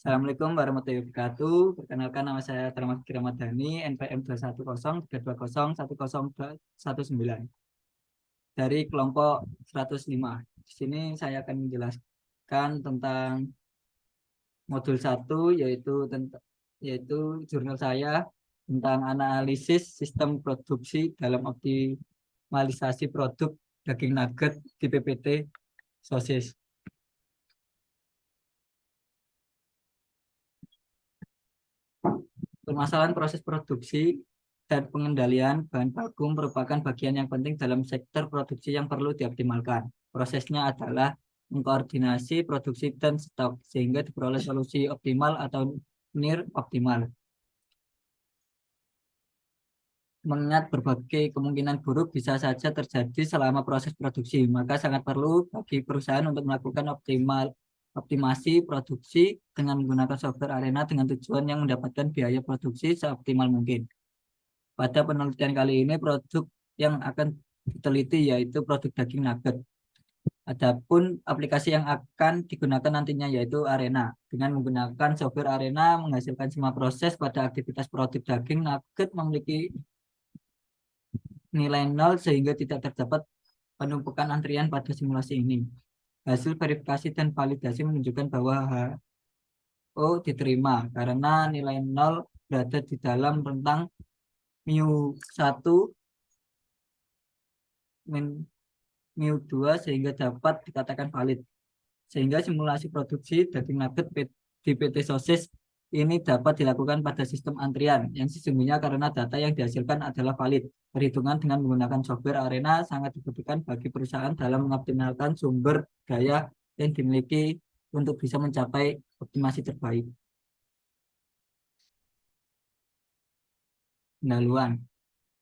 Assalamualaikum warahmatullahi wabarakatuh. Perkenalkan nama saya Teramat Kiramadani, NPM 210-320-10219 dari kelompok 105. Di sini saya akan menjelaskan tentang modul 1 yaitu jurnal saya tentang analisis sistem produksi dalam optimalisasi produk daging nugget di PPT sosis. Permasalahan proses produksi dan pengendalian bahan baku merupakan bagian yang penting dalam sektor produksi yang perlu dioptimalkan. Prosesnya adalah mengkoordinasi produksi dan stok sehingga diperoleh solusi optimal atau near optimal. Mengingat berbagai kemungkinan buruk bisa saja terjadi selama proses produksi, maka sangat perlu bagi perusahaan untuk melakukan optimasi produksi dengan menggunakan software Arena dengan tujuan yang mendapatkan biaya produksi seoptimal mungkin. Pada penelitian kali ini produk yang akan diteliti yaitu produk daging nugget. Adapun aplikasi yang akan digunakan nantinya yaitu Arena. Dengan menggunakan software Arena menghasilkan semua proses pada aktivitas produk daging nugget memiliki nilai nol sehingga tidak terdapat penumpukan antrian pada simulasi ini. Hasil verifikasi dan validasi menunjukkan bahwa HO diterima karena nilai nol berada di dalam rentang mu1 min mu2 sehingga dapat dikatakan valid. Sehingga simulasi produksi daging nugget di PT Sosis ini dapat dilakukan pada sistem antrian yang sesungguhnya karena data yang dihasilkan adalah valid. Perhitungan dengan menggunakan software Arena sangat dibutuhkan bagi perusahaan dalam mengoptimalkan sumber daya yang dimiliki untuk bisa mencapai optimasi terbaik. Pendahuluan.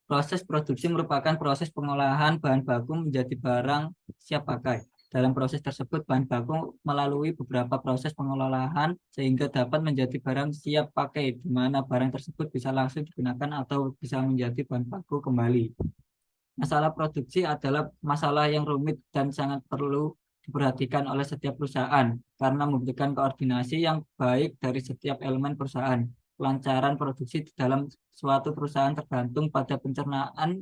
Proses produksi merupakan proses pengolahan bahan baku menjadi barang siap pakai. Dalam proses tersebut, bahan baku melalui beberapa proses pengolahan sehingga dapat menjadi barang siap pakai, di mana barang tersebut bisa langsung digunakan atau bisa menjadi bahan baku kembali. Masalah produksi adalah masalah yang rumit dan sangat perlu diperhatikan oleh setiap perusahaan karena membutuhkan koordinasi yang baik dari setiap elemen perusahaan. Kelancaran produksi di dalam suatu perusahaan tergantung pada pencernaan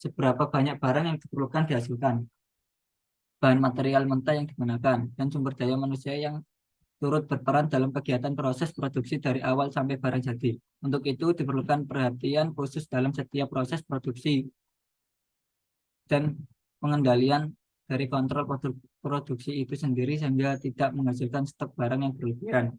seberapa banyak barang yang diperlukan dihasilkan, bahan material mentah yang digunakan, dan sumber daya manusia yang turut berperan dalam kegiatan proses produksi dari awal sampai barang jadi. Untuk itu diperlukan perhatian khusus dalam setiap proses produksi dan pengendalian dari kontrol produksi itu sendiri sehingga tidak menghasilkan stok barang yang berlebihan.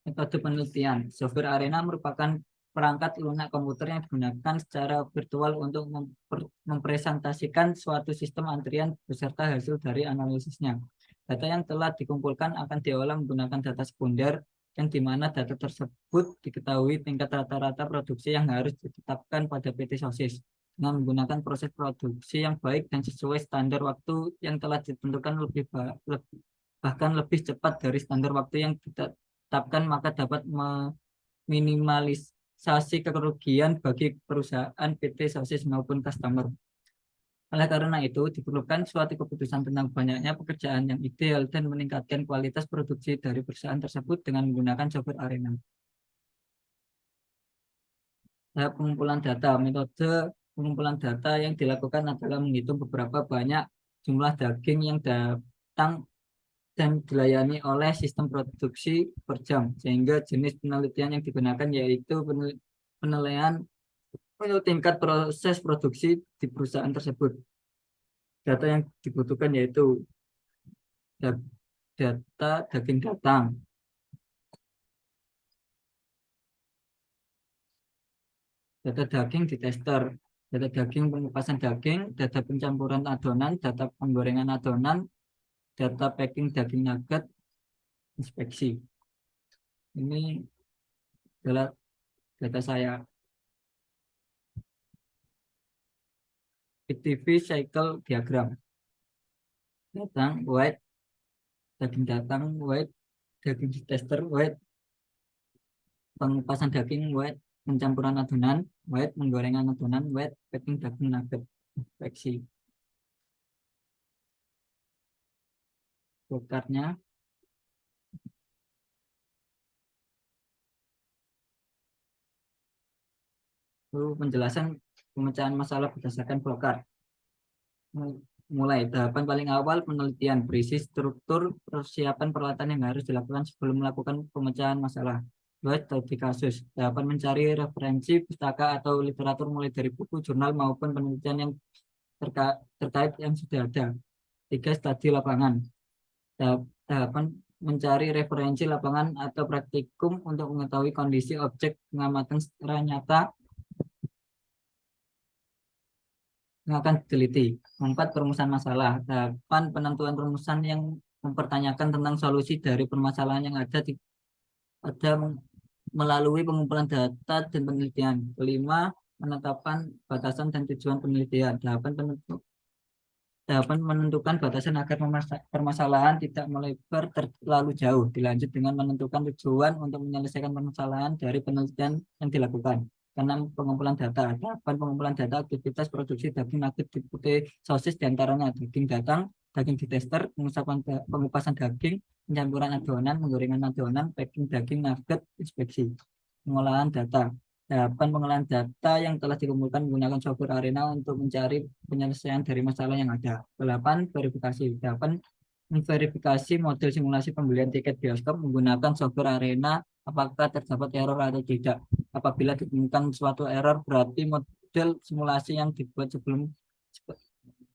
Metode penelitian. Software Arena merupakan perangkat lunak komputer yang digunakan secara virtual untuk mempresentasikan suatu sistem antrian beserta hasil dari analisisnya. Data yang telah dikumpulkan akan diolah menggunakan data sekunder yang di mana data tersebut diketahui tingkat rata-rata produksi yang harus ditetapkan pada PT Sosis dengan menggunakan proses produksi yang baik dan sesuai standar waktu yang telah ditentukan bahkan lebih cepat dari standar waktu yang ditetapkan, maka dapat meminimalisasi kerugian bagi perusahaan PT Sosis maupun customer. Oleh karena itu, diperlukan suatu keputusan tentang banyaknya pekerjaan yang ideal dan meningkatkan kualitas produksi dari perusahaan tersebut dengan menggunakan software Arena. Tahap pengumpulan data. Metode pengumpulan data yang dilakukan adalah menghitung beberapa banyak jumlah daging yang datang dan dilayani oleh sistem produksi per jam, sehingga jenis penelitian yang digunakan yaitu penilaian tingkat proses produksi di perusahaan tersebut. Data yang dibutuhkan yaitu data daging datang, data daging di tester, data daging pengupasan daging, data pencampuran adonan, data penggorengan adonan, data packing daging nugget, inspeksi. Ini adalah data saya. PTV cycle diagram. Datang, white, daging datang, white, daging tester, white, pengupasan daging, white, pencampuran adonan, white, penggorengan adonan, white, packing daging nugget, inspeksi. flowchartnya. Lalu penjelasan pemecahan masalah berdasarkan flowchart. Mulai tahapan paling awal penelitian berisi struktur persiapan peralatan yang harus dilakukan sebelum melakukan pemecahan masalah. Dua, studi kasus. Tahapan mencari referensi pustaka atau literatur mulai dari buku, jurnal maupun penelitian yang terkait yang sudah ada. Tiga, studi lapangan. Tahapan mencari referensi lapangan atau praktikum untuk mengetahui kondisi objek pengamatan secara nyata yang akan diteliti. Empat, perumusan masalah. Tahapan penentuan rumusan yang mempertanyakan tentang solusi dari permasalahan yang ada melalui pengumpulan data dan penelitian. Kelima, penetapan batasan dan tujuan penelitian. Tahapan menentukan batasan agar permasalahan tidak melebar terlalu jauh. Dilanjut dengan menentukan tujuan untuk menyelesaikan permasalahan dari penelitian yang dilakukan. Karena pengumpulan data. Tahapan pengumpulan data aktivitas produksi daging nugget diputi sosis diantaranya daging datang, daging ditester, pengupasan daging, pencampuran adonan, penggorengan adonan, packing daging nugget, inspeksi. Pengolahan data. Tahapan pengolahan data yang telah dikumpulkan menggunakan software Arena untuk mencari penyelesaian dari masalah yang ada. 8. Verifikasi. Tahapan memverifikasi model simulasi pembelian tiket bioskop menggunakan software Arena apakah terdapat error atau tidak. Apabila ditemukan suatu error, berarti model simulasi yang dibuat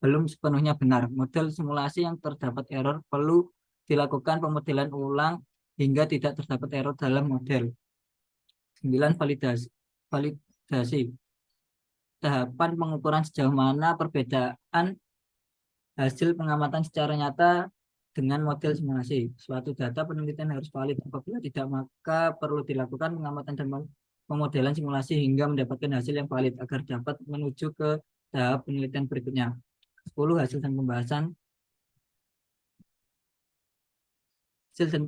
belum sepenuhnya benar. Model simulasi yang terdapat error perlu dilakukan pemodelan ulang hingga tidak terdapat error dalam model. 9. Validasi. Tahapan pengukuran sejauh mana perbedaan hasil pengamatan secara nyata dengan model simulasi. Suatu data penelitian harus valid. Apabila tidak, maka perlu dilakukan pengamatan dan pemodelan simulasi hingga mendapatkan hasil yang valid agar dapat menuju ke tahap penelitian berikutnya. 10. Hasil dan pembahasan. Hasil dan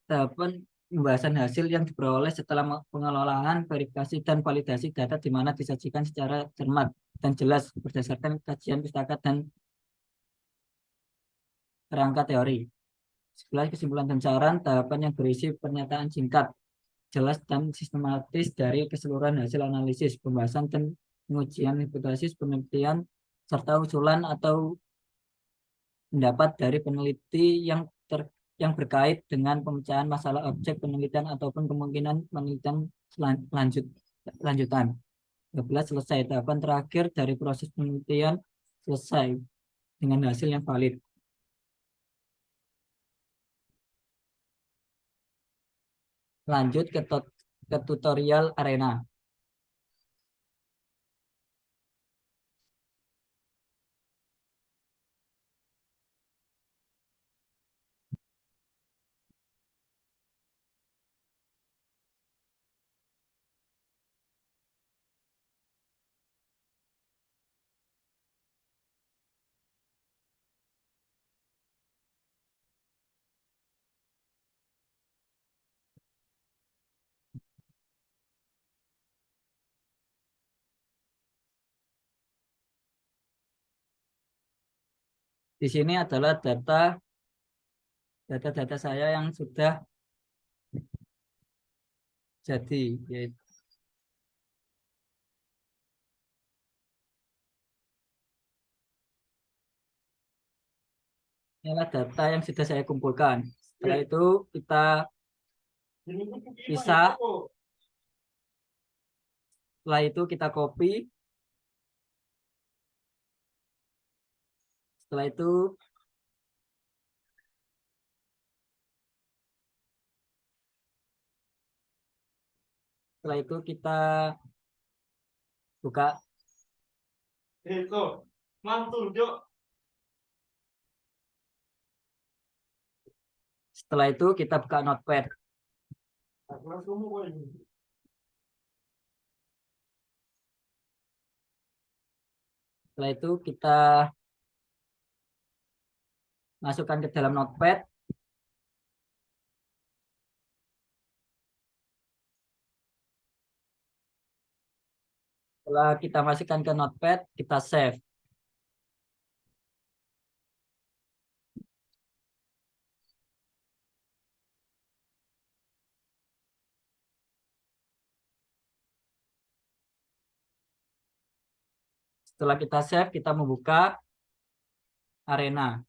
tahapan pembahasan hasil yang diperoleh setelah pengelolaan, verifikasi, dan validasi data di mana disajikan secara cermat dan jelas berdasarkan kajian pustaka dan kerangka teori. 11. Kesimpulan dan saran. Tahapan yang berisi pernyataan singkat, jelas, dan sistematis dari keseluruhan hasil analisis, pembahasan, dan pengujian hipotesis penelitian, serta usulan atau pendapat dari peneliti yang berkait dengan pemecahan masalah objek penelitian ataupun kemungkinan penelitian lanjutan. 12. Selesai. Tahapan terakhir dari proses penelitian selesai dengan hasil yang valid. Lanjut ke tutorial Arena. Di sini adalah data-data saya yang sudah jadi, yaitu inilah data yang sudah saya kumpulkan. Setelah itu kita bisa, setelah itu kita copy, setelah itu kita buka. Itu mantul, Jok. Setelah itu kita buka Notepad. Setelah itu kita masukkan ke dalam Notepad. Setelah kita masukkan ke Notepad, kita save. Setelah kita save, kita membuka arena.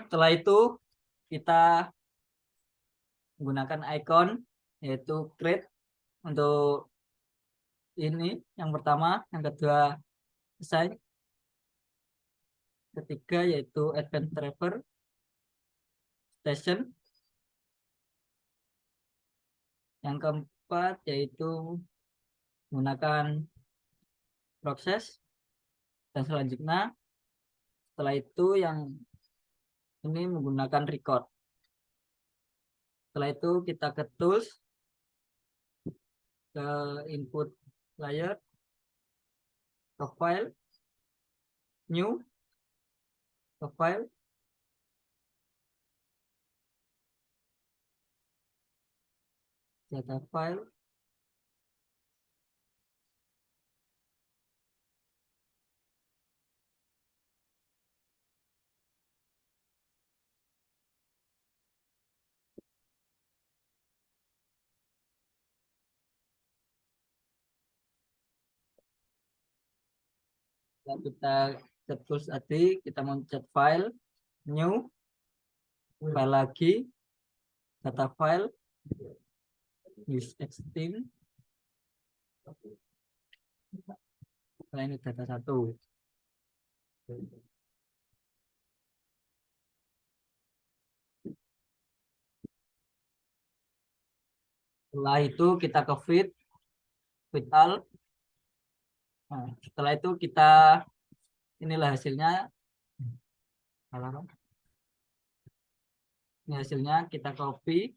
Setelah itu kita menggunakan icon yaitu create untuk ini yang pertama, yang kedua design, ketiga yaitu advance driver station, yang keempat yaitu menggunakan proses, dan selanjutnya setelah itu yang ini menggunakan record. Setelah itu kita ke tools, ke input layer, ke file, new, ke file, data file, lalu kita ke tools tadi, kita mencet file, new, file lagi, data file, use extend, nah ini data satu. Setelah itu kita ke fit all. Nah, setelah itu kita inilah hasilnya. Ini hasilnya, kita copy.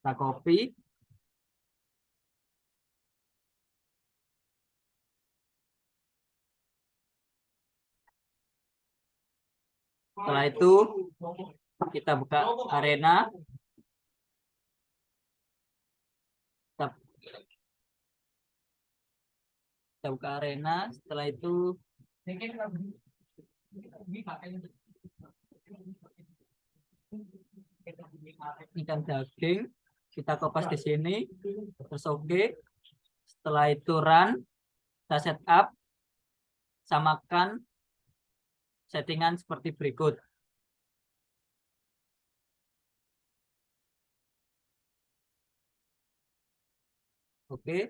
Kita copy. Setelah itu kita buka arena. Kita, kita buka arena. Setelah itu ikan daging kita kopas di sini, terus oke. Setelah itu run, kita setup, samakan settingan seperti berikut. Oke.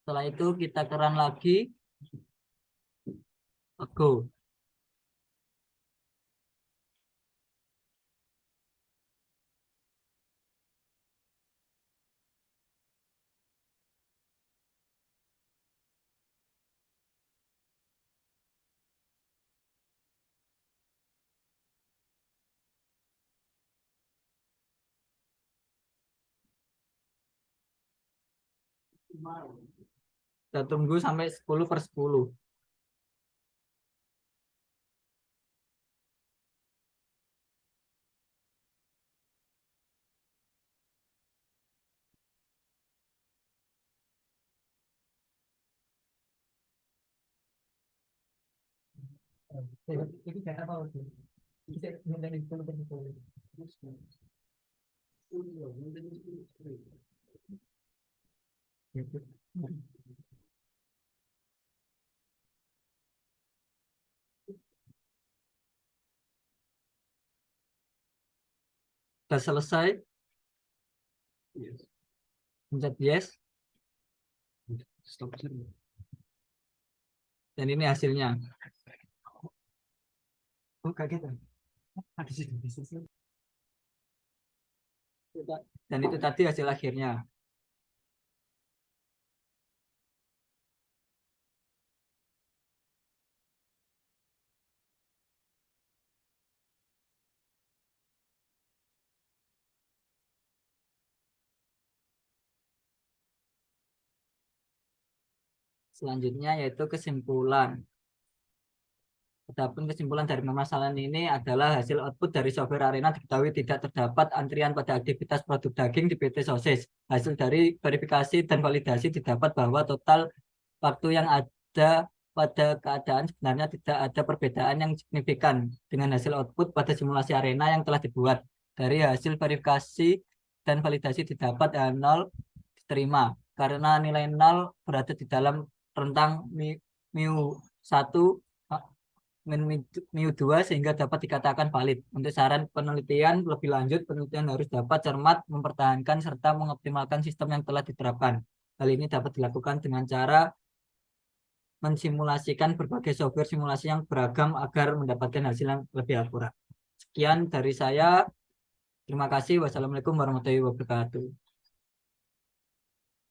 Setelah itu kita run lagi, go. Kita tunggu sampai 10/10. Sudah selesai, pencet yes, dan ini hasilnya. Oh, kaget. Dan itu tadi hasil akhirnya. Selanjutnya yaitu kesimpulan. Adapun kesimpulan dari permasalahan ini adalah hasil output dari software Arena diketahui tidak terdapat antrian pada aktivitas produk daging di PT Sosis. Hasil dari verifikasi dan validasi didapat bahwa total waktu yang ada pada keadaan sebenarnya tidak ada perbedaan yang signifikan dengan hasil output pada simulasi Arena yang telah dibuat. Dari hasil verifikasi dan validasi didapat nol diterima karena nilai nol berada di dalam rentang mu 1 mu 2 sehingga dapat dikatakan valid. Untuk saran penelitian lebih lanjut, penelitian harus dapat cermat, mempertahankan, serta mengoptimalkan sistem yang telah diterapkan. Hal ini dapat dilakukan dengan cara mensimulasikan berbagai software simulasi yang beragam agar mendapatkan hasil yang lebih akurat. Sekian dari saya. Terima kasih. Wassalamualaikum warahmatullahi wabarakatuh.